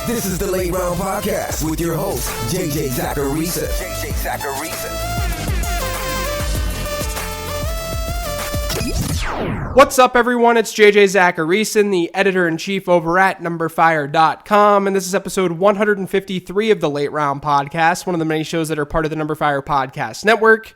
This is the Late Round Podcast with your host, JJ Zacharisa. What's up, everyone? It's JJ Zacharisa, the editor-in-chief over at numberfire.com, and this is episode 153 of the Late Round Podcast, one of the many shows that are part of the Number Fire Podcast Network.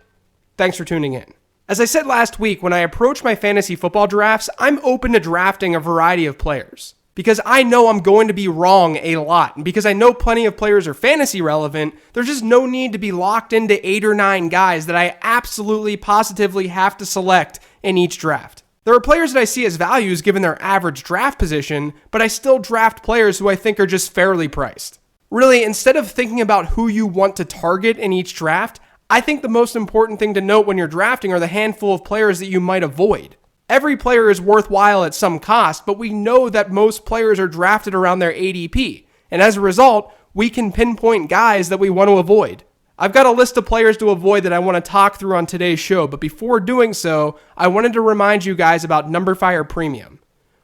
Thanks for tuning in. As I said last week, when I approach my fantasy football drafts, I'm open to drafting a variety of players, because I know I'm going to be wrong a lot, and because I know plenty of players are fantasy relevant, there's just no need to be locked into 8 or 9 guys that I absolutely, positively have to select in each draft. There are players that I see as values given their average draft position, but I still draft players who I think are just fairly priced. Really, instead of thinking about who you want to target in each draft, I think the most important thing to note when you're drafting are the handful of players that you might avoid. Every player is worthwhile at some cost, but we know that most players are drafted around their ADP, and as a result, we can pinpoint guys that we want to avoid. I've got a list of players to avoid that I want to talk through on today's show, but before doing so, I wanted to remind you guys about NumberFire Premium.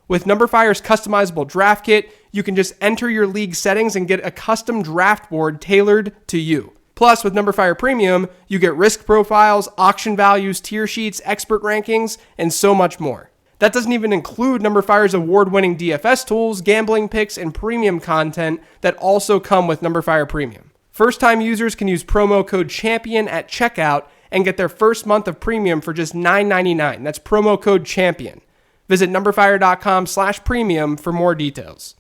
With NumberFire's customizable draft kit, you can just enter your league settings and get a custom draft board tailored to you. Plus, with NumberFire Premium, you get risk profiles, auction values, tier sheets, expert rankings, and so much more. That doesn't even include NumberFire's award-winning DFS tools, gambling picks, and premium content that also come with NumberFire Premium. First-time users can use promo code CHAMPION at checkout and get their first month of premium for just $9.99. That's promo code CHAMPION. Visit numberfire.com/premium for more details.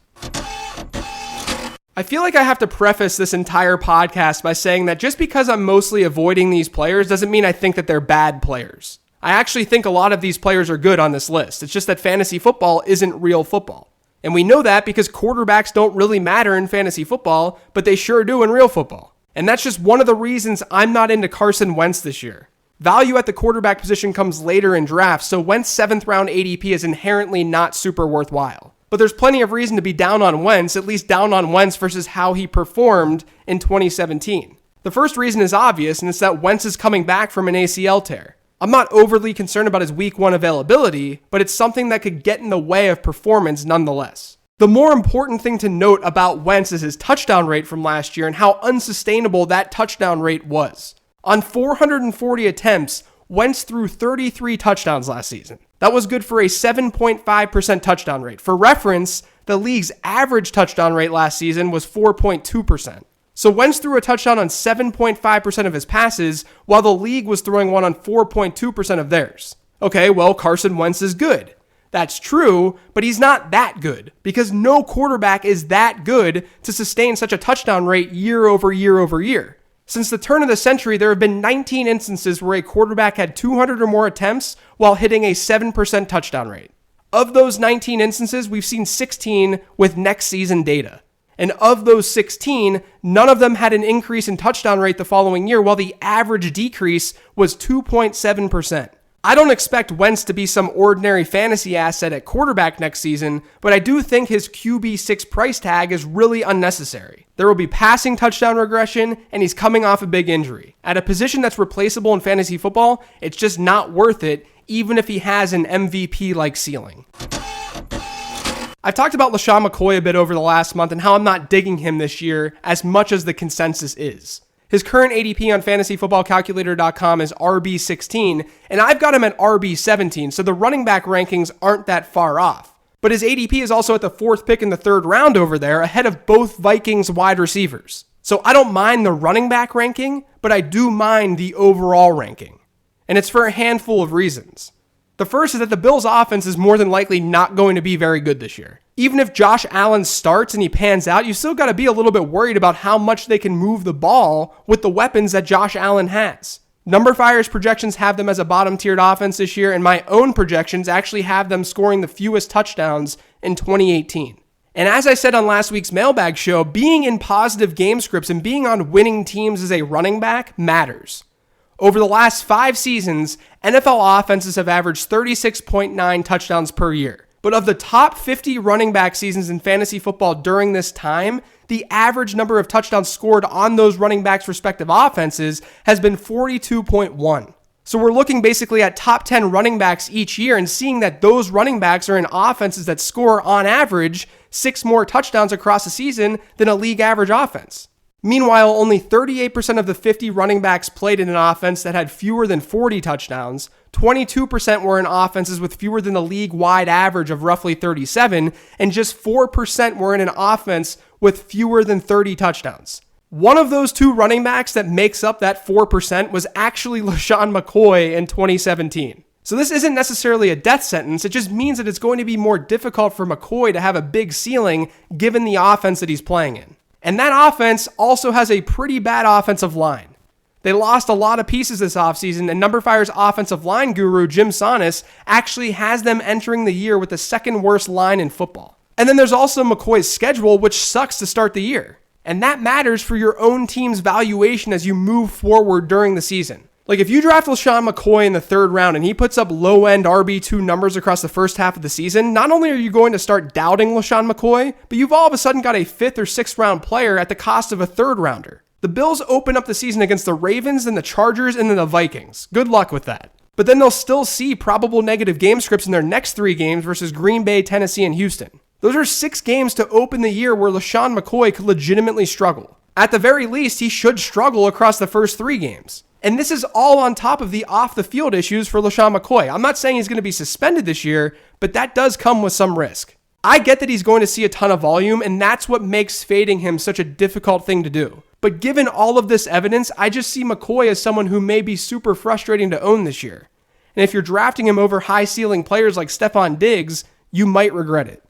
I feel like I have to preface this entire podcast by saying that just because I'm mostly avoiding these players doesn't mean I think that they're bad players. I actually think a lot of these players are good on this list. It's just that fantasy football isn't real football. And we know that because quarterbacks don't really matter in fantasy football, but they sure do in real football. And that's just one of the reasons I'm not into Carson Wentz this year. Value at the quarterback position comes later in drafts, so Wentz's 7th round ADP is inherently not super worthwhile. But there's plenty of reason to be down on Wentz, at least down on Wentz versus how he performed in 2017. The first reason is obvious, and it's that Wentz is coming back from an ACL tear. I'm not overly concerned about his week 1 availability, but it's something that could get in the way of performance nonetheless. The more important thing to note about Wentz is his touchdown rate from last year and how unsustainable that touchdown rate was. On 440 attempts, Wentz threw 33 touchdowns last season. That was good for a 7.5% touchdown rate. For reference, the league's average touchdown rate last season was 4.2%. So Wentz threw a touchdown on 7.5% of his passes, while the league was throwing one on 4.2% of theirs. Okay, well, Carson Wentz is good. That's true, but he's not that good, because no quarterback is that good to sustain such a touchdown rate year over year over year. Since the turn of the century, there have been 19 instances where a quarterback had 200 or more attempts while hitting a 7% touchdown rate. Of those 19 instances, we've seen 16 with next season data. And of those 16, none of them had an increase in touchdown rate the following year, while the average decrease was 2.7%. I don't expect Wentz to be some ordinary fantasy asset at quarterback next season, but I do think his QB6 price tag is really unnecessary. There will be passing touchdown regression, and he's coming off a big injury. At a position that's replaceable in fantasy football, it's just not worth it, even if he has an MVP-like ceiling. I've talked about LaShawn McCoy a bit over the last month and how I'm not digging him this year as much as the consensus is. His current ADP on fantasyfootballcalculator.com is RB16, and I've got him at RB17, so the running back rankings aren't that far off. But his ADP is also at the 4th pick in the 3rd round over there, ahead of both Vikings wide receivers. So I don't mind the running back ranking, but I do mind the overall ranking. And it's for a handful of reasons. The first is that the Bills' offense is more than likely not going to be very good this year. Even if Josh Allen starts and he pans out, you still got to be a little bit worried about how much they can move the ball with the weapons that Josh Allen has. NumberFire's projections have them as a bottom-tiered offense this year, and my own projections actually have them scoring the fewest touchdowns in 2018. And as I said on last week's mailbag show, being in positive game scripts and being on winning teams as a running back matters. Over the last 5 seasons, NFL offenses have averaged 36.9 touchdowns per year. But of the top 50 running back seasons in fantasy football during this time, the average number of touchdowns scored on those running backs' respective offenses has been 42.1. So we're looking basically at top 10 running backs each year and seeing that those running backs are in offenses that score on average 6 more touchdowns across the season than a league average offense. Meanwhile, only 38% of the 50 running backs played in an offense that had fewer than 40 touchdowns, 22% were in offenses with fewer than the league-wide average of roughly 37, and just 4% were in an offense with fewer than 30 touchdowns. One of those 2 running backs that makes up that 4% was actually LeSean McCoy in 2017. So this isn't necessarily a death sentence, it just means that it's going to be more difficult for McCoy to have a big ceiling given the offense that he's playing in. And that offense also has a pretty bad offensive line. They lost a lot of pieces this offseason, and Number Fire's offensive line guru, Jim Sonis, actually has them entering the year with the second worst line in football. And then there's also McCoy's schedule, which sucks to start the year. And that matters for your own team's valuation as you move forward during the season. Like if you draft LeSean McCoy in the 3rd round and he puts up low-end RB2 numbers across the first half of the season, not only are you going to start doubting LeSean McCoy, but you've all of a sudden got a 5th or 6th round player at the cost of a 3rd rounder. The Bills open up the season against the Ravens, then the Chargers, and then the Vikings. Good luck with that. But then they'll still see probable negative game scripts in their next 3 games versus Green Bay, Tennessee, and Houston. Those are 6 games to open the year where LeSean McCoy could legitimately struggle. At the very least, he should struggle across the first 3 games. And this is all on top of the off-the-field issues for LeSean McCoy. I'm not saying he's going to be suspended this year, but that does come with some risk. I get that he's going to see a ton of volume, and that's what makes fading him such a difficult thing to do. But given all of this evidence, I just see McCoy as someone who may be super frustrating to own this year. And if you're drafting him over high-ceiling players like Stephon Diggs, you might regret it.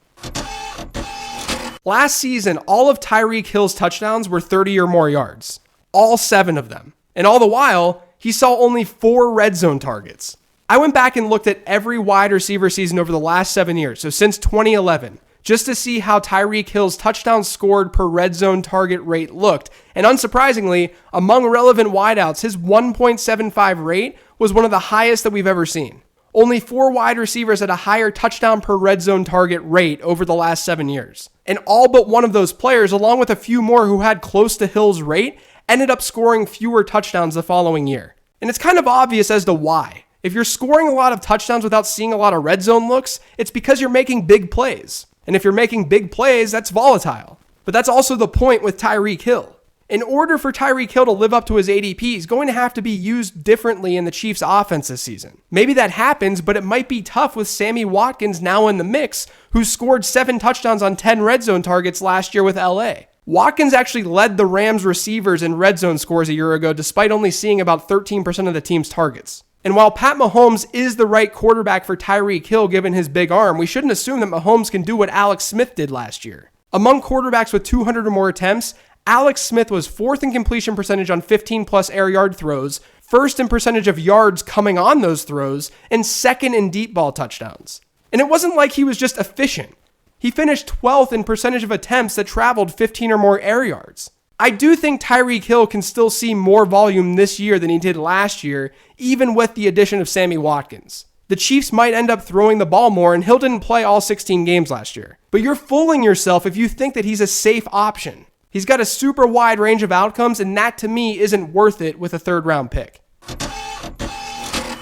Last season, all of Tyreek Hill's touchdowns were 30 or more yards. All 7 of them. And all the while, he saw only 4 red zone targets. I went back and looked at every wide receiver season over the last 7 years, so since 2011, just to see how Tyreek Hill's touchdowns scored per red zone target rate looked. And unsurprisingly, among relevant wideouts, his 1.75 rate was one of the highest that we've ever seen. Only 4 wide receivers had a higher touchdown per red zone target rate over the last 7 years. And all but one of those players, along with a few more who had close to Hill's rate, ended up scoring fewer touchdowns the following year. And it's kind of obvious as to why. If you're scoring a lot of touchdowns without seeing a lot of red zone looks, it's because you're making big plays. And if you're making big plays, that's volatile. But that's also the point with Tyreek Hill. In order for Tyreek Hill to live up to his ADP, he's going to have to be used differently in the Chiefs' offense this season. Maybe that happens, but it might be tough with Sammy Watkins now in the mix, who scored 7 touchdowns on 10 red zone targets last year with LA. Watkins actually led the Rams receivers in red zone scores a year ago, despite only seeing about 13% of the team's targets. And while Pat Mahomes is the right quarterback for Tyreek Hill given his big arm, we shouldn't assume that Mahomes can do what Alex Smith did last year. Among quarterbacks with 200 or more attempts, Alex Smith was 4th in completion percentage on 15-plus air yard throws, 1st in percentage of yards coming on those throws, and 2nd in deep ball touchdowns. And it wasn't like he was just efficient. He finished 12th in percentage of attempts that traveled 15 or more air yards. I do think Tyreek Hill can still see more volume this year than he did last year, even with the addition of Sammy Watkins. The Chiefs might end up throwing the ball more, and Hill didn't play all 16 games last year. But you're fooling yourself if you think that he's a safe option. He's got a super wide range of outcomes, and that to me isn't worth it with a 3rd round pick.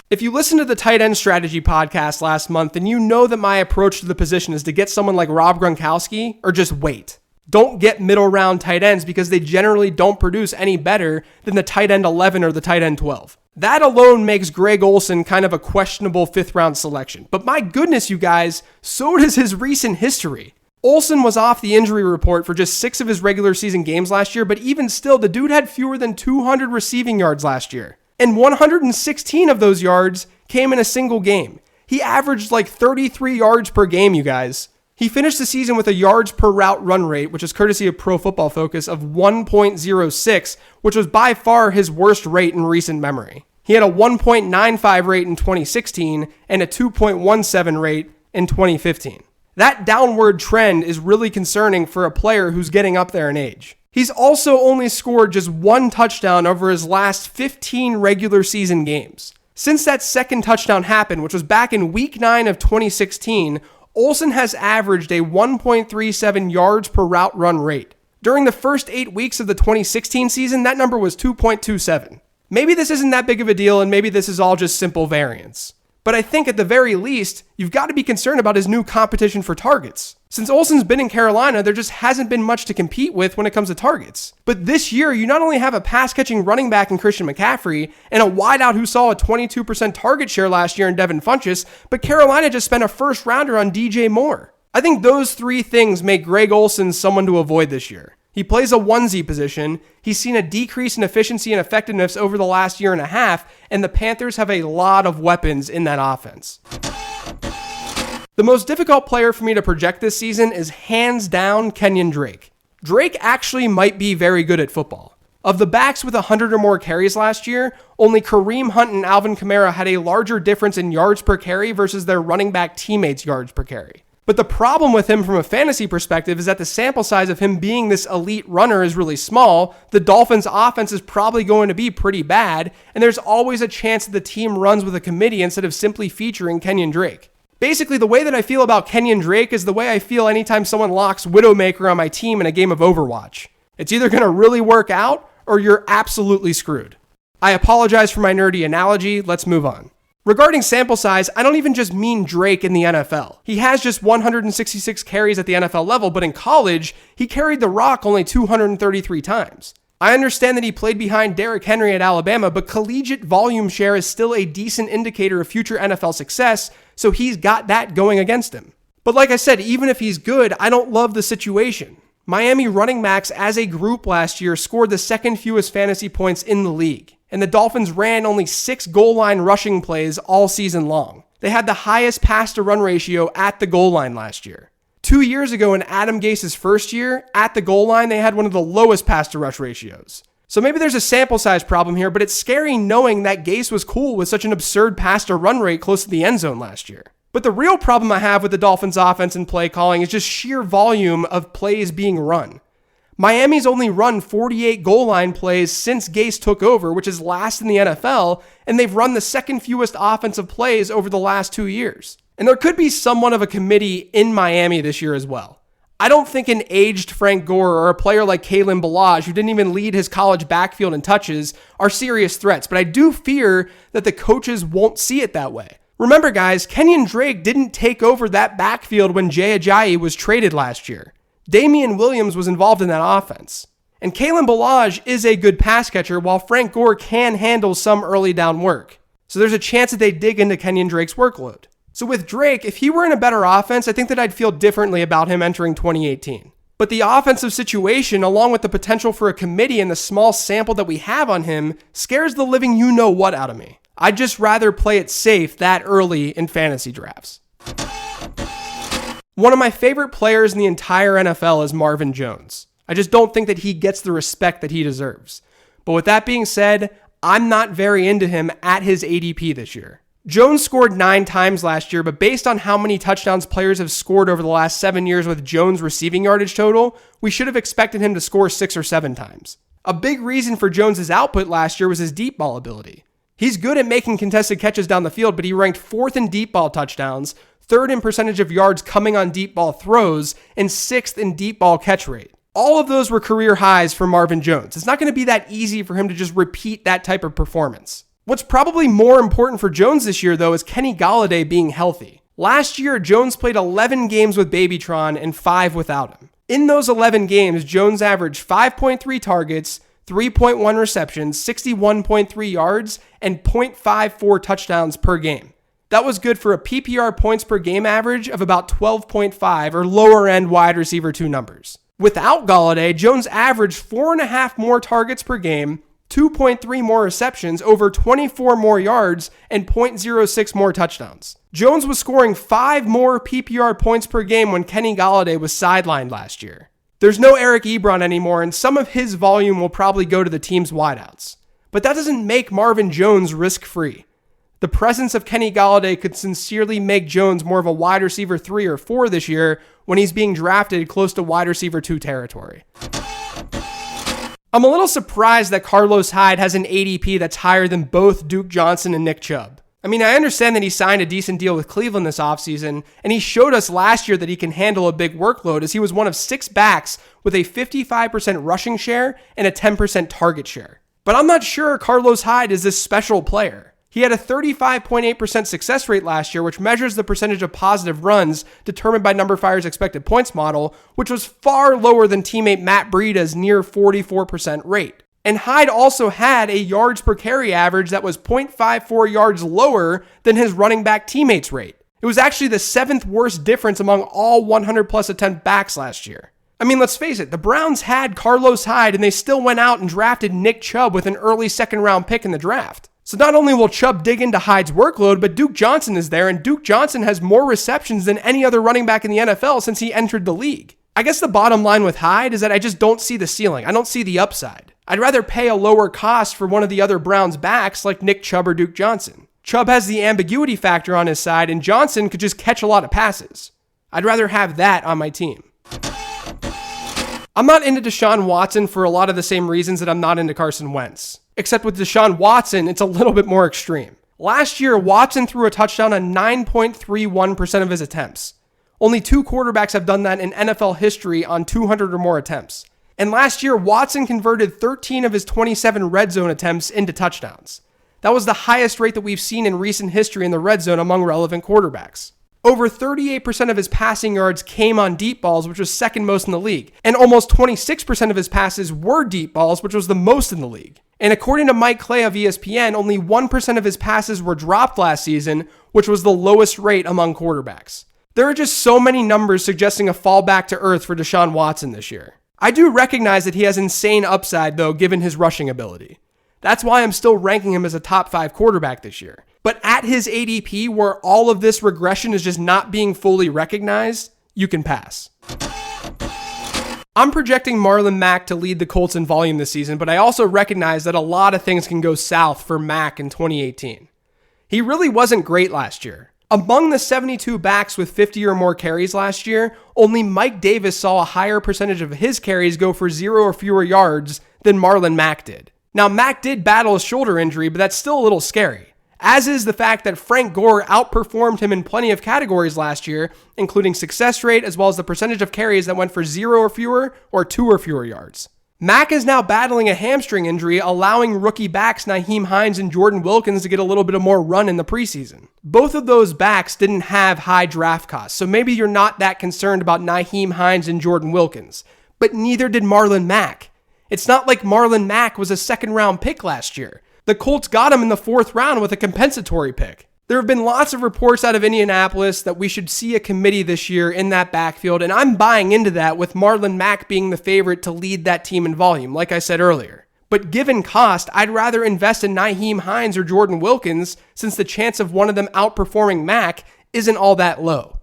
If you listened to the Tight End Strategy podcast last month, then you know that my approach to the position is to get someone like Rob Gronkowski or just wait. Don't get middle round tight ends because they generally don't produce any better than the tight end 11 or the tight end 12. That alone makes Greg Olsen kind of a questionable 5th round selection. But my goodness, you guys, so does his recent history. Olsen was off the injury report for just 6 of his regular season games last year, but even still, the dude had fewer than 200 receiving yards last year. And 116 of those yards came in a single game. He averaged like 33 yards per game, you guys. He finished the season with a yards per route run rate, which is courtesy of Pro Football Focus, of 1.06, which was by far his worst rate in recent memory. He had a 1.95 rate in 2016 and a 2.17 rate in 2015. That downward trend is really concerning for a player who's getting up there in age. He's also only scored just 1 touchdown over his last 15 regular season games. Since that second touchdown happened, which was back in week 9 of 2016, Olsen has averaged a 1.37 yards per route run rate. During the first 8 weeks of the 2016 season, that number was 2.27. Maybe this isn't that big of a deal, and maybe this is all just simple variance. But I think at the very least, you've got to be concerned about his new competition for targets. Since Olsen's been in Carolina, there just hasn't been much to compete with when it comes to targets. But this year, you not only have a pass-catching running back in Christian McCaffrey and a wideout who saw a 22% target share last year in Devin Funchess, but Carolina just spent a first-rounder on DJ Moore. I think those three things make Greg Olsen someone to avoid this year. He plays a onesie position, he's seen a decrease in efficiency and effectiveness over the last year and a half, and the Panthers have a lot of weapons in that offense. The most difficult player for me to project this season is hands down Kenyon Drake. Drake actually might be very good at football. Of the backs with 100 or more carries last year, only Kareem Hunt and Alvin Kamara had a larger difference in yards per carry versus their running back teammates' yards per carry. But the problem with him from a fantasy perspective is that the sample size of him being this elite runner is really small, the Dolphins' offense is probably going to be pretty bad, and there's always a chance that the team runs with a committee instead of simply featuring Kenyon Drake. Basically, the way that I feel about Kenyon Drake is the way I feel anytime someone locks Widowmaker on my team in a game of Overwatch. It's either going to really work out, or you're absolutely screwed. I apologize for my nerdy analogy, let's move on. Regarding sample size, I don't even just mean Drake in the NFL. He has just 166 carries at the NFL level, but in college, he carried the rock only 233 times. I understand that he played behind Derrick Henry at Alabama, but collegiate volume share is still a decent indicator of future NFL success, so he's got that going against him. But like I said, even if he's good, I don't love the situation. Miami running backs as a group last year scored the second fewest fantasy points in the league. And the Dolphins ran only 6 goal line rushing plays all season long. They had the highest pass-to-run ratio at the goal line last year. 2 years ago in Adam Gase's first year, at the goal line, they had one of the lowest pass-to-rush ratios. So maybe there's a sample size problem here, but it's scary knowing that Gase was cool with such an absurd pass-to-run rate close to the end zone last year. But the real problem I have with the Dolphins' offense and play calling is just sheer volume of plays being run. Miami's only run 48 goal line plays since Gase took over, which is last in the NFL, and they've run the second fewest offensive plays over the last 2 years. And there could be somewhat of a committee in Miami this year as well. I don't think an aged Frank Gore or a player like Kalen Ballage, who didn't even lead his college backfield in touches, are serious threats, but I do fear that the coaches won't see it that way. Remember guys, Kenyon Drake didn't take over that backfield when Jay Ajayi was traded last year. Damian Williams was involved in that offense. And Kalen Ballage is a good pass catcher, while Frank Gore can handle some early down work. So there's a chance that they dig into Kenyon Drake's workload. So with Drake, if he were in a better offense, I think that I'd feel differently about him entering 2018. But the offensive situation, along with the potential for a committee and the small sample that we have on him, scares the living you-know-what out of me. I'd just rather play it safe that early in fantasy drafts. One of my favorite players in the entire NFL is Marvin Jones. I just don't think that he gets the respect that he deserves. But with that being said, I'm not very into him at his ADP this year. Jones scored 9 times last year, but based on how many touchdowns players have scored over the last 7 years with Jones' receiving yardage total, we should have expected him to score 6 or 7 times. A big reason for Jones' output last year was his deep ball ability. He's good at making contested catches down the field, but he ranked 4th in deep ball touchdowns, 3rd in percentage of yards coming on deep ball throws, and 6th in deep ball catch rate. All of those were career highs for Marvin Jones. It's not going to be that easy for him to just repeat that type of performance. What's probably more important for Jones this year, though, is Kenny Golladay being healthy. Last year, Jones played 11 games with Babytron and 5 without him. In those 11 games, Jones averaged 5.3 targets, 3.1 receptions, 61.3 yards, and 0.54 touchdowns per game. That was good for a PPR points per game average of about 12.5 or lower end wide receiver 2 numbers. Without Golladay, Jones averaged 4.5 more targets per game, 2.3 more receptions, over 24 more yards, and 0.06 more touchdowns. Jones was scoring 5 more PPR points per game when Kenny Golladay was sidelined last year. There's no Eric Ebron anymore, and some of his volume will probably go to the team's wideouts. But that doesn't make Marvin Jones risk-free. The presence of Kenny Golladay could sincerely make Jones more of a wide receiver 3 or 4 this year when he's being drafted close to wide receiver 2 territory. I'm a little surprised that Carlos Hyde has an ADP that's higher than both Duke Johnson and Nick Chubb. I mean, I understand that he signed a decent deal with Cleveland this offseason, and he showed us last year that he can handle a big workload as he was one of 6 backs with a 55% rushing share and a 10% target share. But I'm not sure Carlos Hyde is this special player. He had a 35.8% success rate last year, which measures the percentage of positive runs determined by Number Fire's expected points model, which was far lower than teammate Matt Breida's near 44% rate. And Hyde also had a yards per carry average that was 0.54 yards lower than his running back teammate's rate. It was actually the 7th worst difference among all 100-plus attempt backs last year. I mean, let's face it, the Browns had Carlos Hyde and they still went out and drafted Nick Chubb with an early second-round pick in the draft. So not only will Chubb dig into Hyde's workload, but Duke Johnson is there, and Duke Johnson has more receptions than any other running back in the NFL since he entered the league. I guess the bottom line with Hyde is that I just don't see the ceiling. I don't see the upside. I'd rather pay a lower cost for one of the other Browns backs like Nick Chubb or Duke Johnson. Chubb has the ambiguity factor on his side, and Johnson could just catch a lot of passes. I'd rather have that on my team. I'm not into Deshaun Watson for a lot of the same reasons that I'm not into Carson Wentz. Except with Deshaun Watson, it's a little bit more extreme. Last year, Watson threw a touchdown on 9.31% of his attempts. Only 2 quarterbacks have done that in NFL history on 200 or more attempts. And last year, Watson converted 13 of his 27 red zone attempts into touchdowns. That was the highest rate that we've seen in recent history in the red zone among relevant quarterbacks. Over 38% of his passing yards came on deep balls, which was second most in the league. And almost 26% of his passes were deep balls, which was the most in the league. And according to Mike Clay of ESPN, only 1% of his passes were dropped last season, which was the lowest rate among quarterbacks. There are just so many numbers suggesting a fall back to earth for Deshaun Watson this year. I do recognize that he has insane upside, though, given his rushing ability. That's why I'm still ranking him as a top 5 quarterback this year. But at his ADP, where all of this regression is just not being fully recognized, you can pass. I'm projecting Marlon Mack to lead the Colts in volume this season, but I also recognize that a lot of things can go south for Mack in 2018. He really wasn't great last year. Among the 72 backs with 50 or more carries last year, only Mike Davis saw a higher percentage of his carries go for 0 or fewer yards than Marlon Mack did. Now, Mack did battle a shoulder injury, but that's still a little scary. As is the fact that Frank Gore outperformed him in plenty of categories last year, including success rate as well as the percentage of carries that went for 0 or fewer or 2 or fewer yards. Mack is now battling a hamstring injury, allowing rookie backs Nyheim Hines and Jordan Wilkins to get a little bit of more run in the preseason. Both of those backs didn't have high draft costs, so maybe you're not that concerned about Nyheim Hines and Jordan Wilkins. But neither did Marlon Mack. It's not like Marlon Mack was a second-round pick last year. The Colts got him in the 4th round with a compensatory pick. There have been lots of reports out of Indianapolis that we should see a committee this year in that backfield, and I'm buying into that with Marlon Mack being the favorite to lead that team in volume, like I said earlier. But given cost, I'd rather invest in Nyheim Hines or Jordan Wilkins since the chance of one of them outperforming Mack isn't all that low.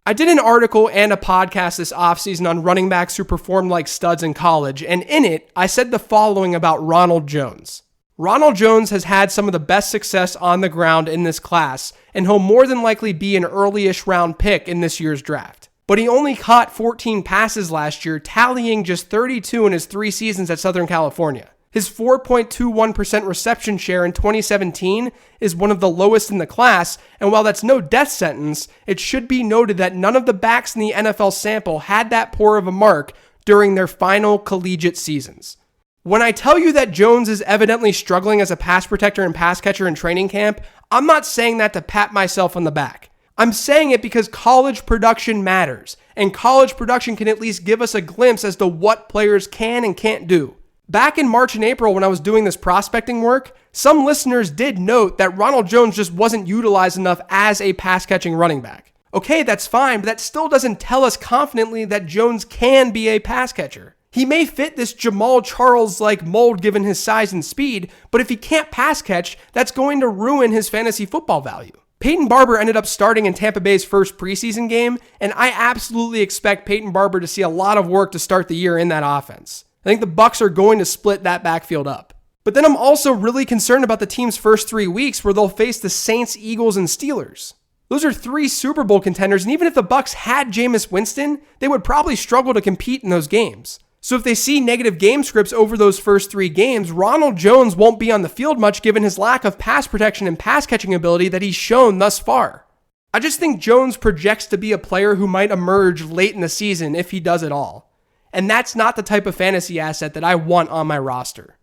I did an article and a podcast this offseason on running backs who performed like studs in college, and in it, I said the following about Ronald Jones. Ronald Jones has had some of the best success on the ground in this class, and he'll more than likely be an early-ish round pick in this year's draft. But he only caught 14 passes last year, tallying just 32 in his 3 seasons at Southern California. His 4.21% reception share in 2017 is one of the lowest in the class, and while that's no death sentence, it should be noted that none of the backs in the NFL sample had that poor of a mark during their final collegiate seasons. When I tell you that Jones is evidently struggling as a pass protector and pass catcher in training camp, I'm not saying that to pat myself on the back. I'm saying it because college production matters, and college production can at least give us a glimpse as to what players can and can't do. Back in March and April when I was doing this prospecting work, some listeners did note that Ronald Jones just wasn't utilized enough as a pass-catching running back. Okay, that's fine, but that still doesn't tell us confidently that Jones can be a pass catcher. He may fit this Jamal Charles-like mold given his size and speed, but if he can't pass catch, that's going to ruin his fantasy football value. Peyton Barber ended up starting in Tampa Bay's first preseason game, and I absolutely expect Peyton Barber to see a lot of work to start the year in that offense. I think the Bucs are going to split that backfield up. But then I'm also really concerned about the team's first 3 weeks where they'll face the Saints, Eagles, and Steelers. Those are 3 Super Bowl contenders, and even if the Bucs had Jameis Winston, they would probably struggle to compete in those games. So if they see negative game scripts over those first 3 games, Ronald Jones won't be on the field much given his lack of pass protection and pass catching ability that he's shown thus far. I just think Jones projects to be a player who might emerge late in the season if he does it all. And that's not the type of fantasy asset that I want on my roster.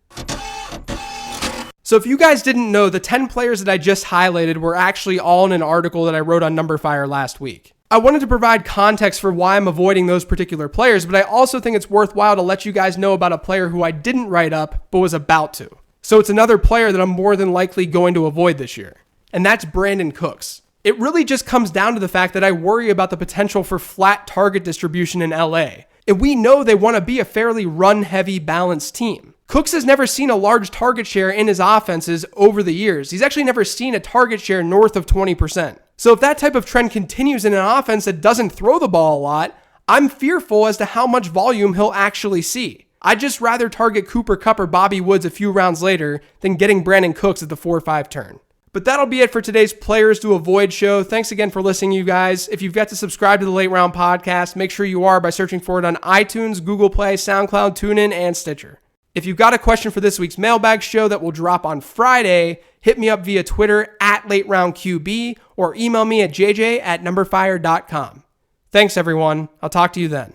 So if you guys didn't know, the 10 players that I just highlighted were actually all in an article that I wrote on NumberFire last week. I wanted to provide context for why I'm avoiding those particular players, but I also think it's worthwhile to let you guys know about a player who I didn't write up, but was about to. So it's another player that I'm more than likely going to avoid this year, and that's Brandon Cooks. It really just comes down to the fact that I worry about the potential for flat target distribution in LA. And we know they want to be a fairly run-heavy, balanced team. Cooks has never seen a large target share in his offenses over the years. He's actually never seen a target share north of 20%. So if that type of trend continues in an offense that doesn't throw the ball a lot, I'm fearful as to how much volume he'll actually see. I'd just rather target Cooper Kupp or Bobby Woods a few rounds later than getting Brandon Cooks at the 4-5 turn. But that'll be it for today's Players to Avoid show. Thanks again for listening, you guys. If you've got to subscribe to the Late Round Podcast, make sure you are by searching for it on iTunes, Google Play, SoundCloud, TuneIn, and Stitcher. If you've got a question for this week's mailbag show that will drop on Friday, hit me up via Twitter at LateRoundQB or email me at jj@numberfire.com. Thanks, everyone. I'll talk to you then.